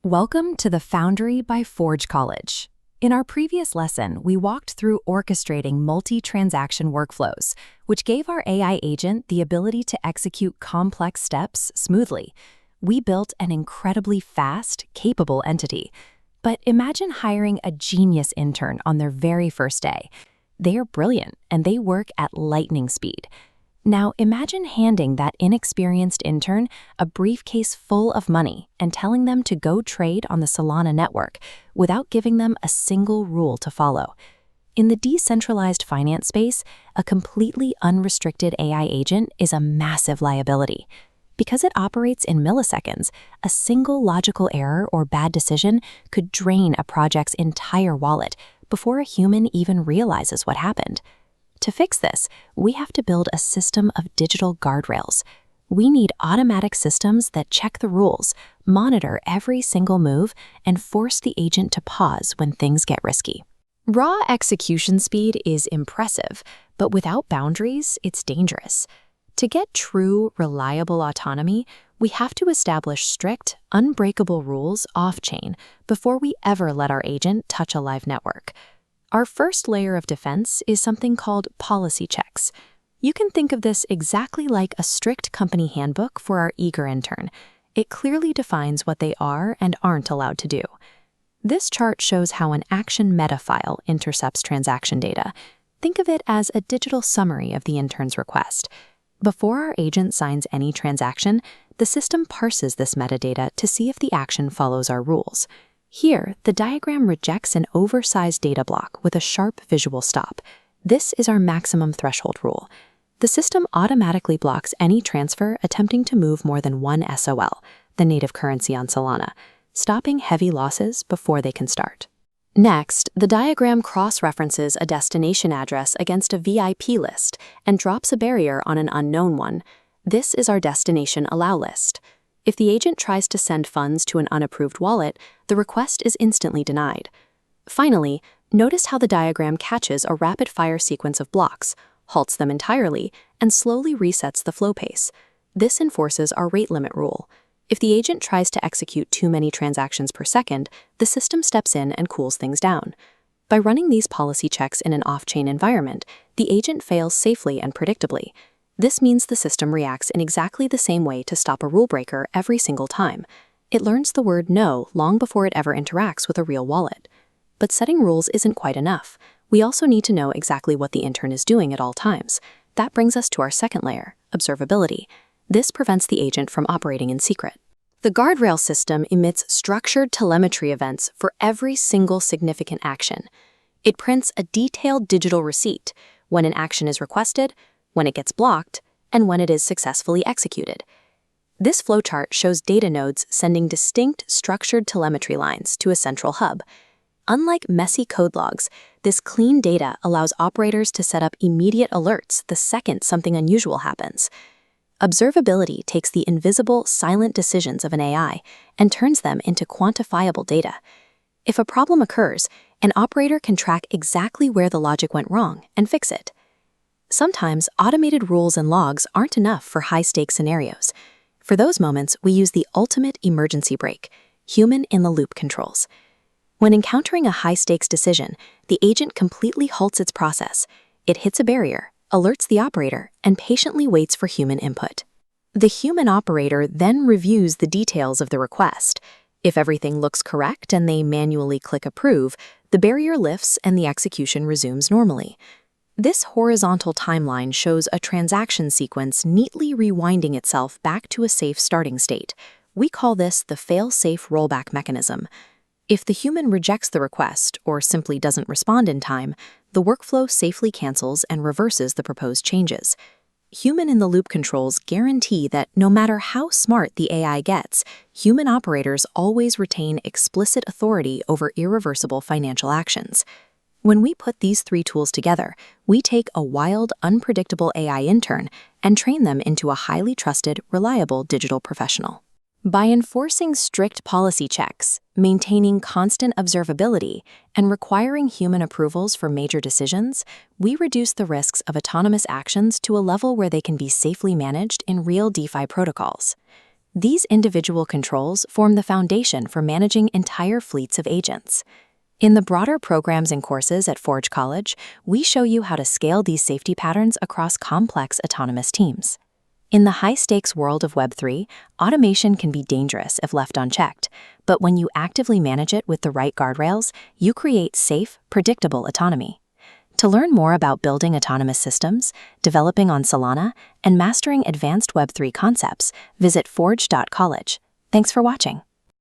Welcome to the Foundry by Forge College. In our previous lesson, we walked through orchestrating multi-transaction workflows, which gave our AI agent the ability to execute complex steps smoothly. We built an incredibly fast, capable entity. But imagine hiring a genius intern on their very first day. They are brilliant, and they work at lightning speed. Now imagine handing that inexperienced intern a briefcase full of money and telling them to go trade on the Solana network without giving them a single rule to follow. In the decentralized finance space, a completely unrestricted AI agent is a massive liability. Because it operates in milliseconds, a single logical error or bad decision could drain a project's entire wallet before a human even realizes what happened. To fix this, we have to build a system of digital guardrails. We need automatic systems that check the rules, monitor every single move, and force the agent to pause when things get risky. Raw execution speed is impressive, but without boundaries, it's dangerous. To get true, reliable autonomy, we have to establish strict, unbreakable rules off-chain before we ever let our agent touch a live network. Our first layer of defense is something called policychecks. You can think of this exactly like a strict company handbook for our eager intern. It clearly defines what they are and aren't allowed to do. This chart shows how an action meta file intercepts transaction data. Think of it as a digital summary of the intern's request. Before our agent signs any transaction, the system parses this metadata to see if the action follows our rules. Here, the diagram rejects an oversized data block with a sharp visual stop. This is our maximum threshold rule. The system automatically blocks any transfer attempting to move more than one SOL, the native currency on Solana, stopping heavy losses before they can start. Next, the diagram cross-references a destination address against a VIP list and drops a barrier on an unknown one. This is our destination allow list. If the agent tries to send funds to an unapproved wallet, the request is instantly denied. Finally, notice how the diagram catches a rapid-fire sequence of blocks, halts them entirely, and slowly resets the flow pace. This enforces our rate limit rule. If the agent tries to execute too many transactions per second, the system steps in and cools things down. By running these policy checks in an off-chain environment, the agent fails safely and predictably. This means the system reacts in exactly the same way to stop a rule breaker every single time. It learns the word no long before it ever interacts with a real wallet. But setting rules isn't quite enough. We also need to know exactly what the intern is doing at all times. That brings us to our second layer, observability. This prevents the agent from operating in secret. The guardrail system emits structured telemetry events for every single significant action. It prints a detailed digital receipt when an action is requested, when it gets blocked, and when it is successfully executed. This flowchart shows data nodes sending distinct structured telemetry lines to a central hub. Unlike messy code logs, this clean data allows operators to set up immediate alerts the second something unusual happens. Observability takes the invisible, silent decisions of an AI and turns them into quantifiable data. If a problem occurs, an operator can track exactly where the logic went wrong and fix it. Sometimes automated rules and logs aren't enough for high-stakes scenarios. For those moments, we use the ultimate emergency brake, human-in-the-loop controls. When encountering a high-stakes decision, the agent completely halts its process. It hits a barrier, alerts the operator, and patiently waits for human input. The human operator then reviews the details of the request. If everything looks correct and they manually click approve, the barrier lifts and the execution resumes normally. This horizontal timeline shows a transaction sequence neatly rewinding itself back to a safe starting state. We call this the fail-safe rollback mechanism. If the human rejects the request or simply doesn't respond in time, the workflow safely cancels and reverses the proposed changes. Human-in-the-loop controls guarantee that no matter how smart the AI gets, human operators always retain explicit authority over irreversible financial actions. When we put these three tools together, we take a wild, unpredictable AI intern and train them into a highly trusted, reliable digital professional. By enforcing strict policy checks, maintaining constant observability, and requiring human approvals for major decisions, we reduce the risks of autonomous actions to a level where they can be safely managed in real DeFi protocols. These individual controls form the foundation for managing entire fleets of agents. In the broader programs and courses at Forge College, we show you how to scale these safety patterns across complex autonomous teams. In the high-stakes world of Web3, automation can be dangerous if left unchecked, but when you actively manage it with the right guardrails, you create safe, predictable autonomy. To learn more about building autonomous systems, developing on Solana, and mastering advanced Web3 concepts, visit forge.college. Thanks for watching.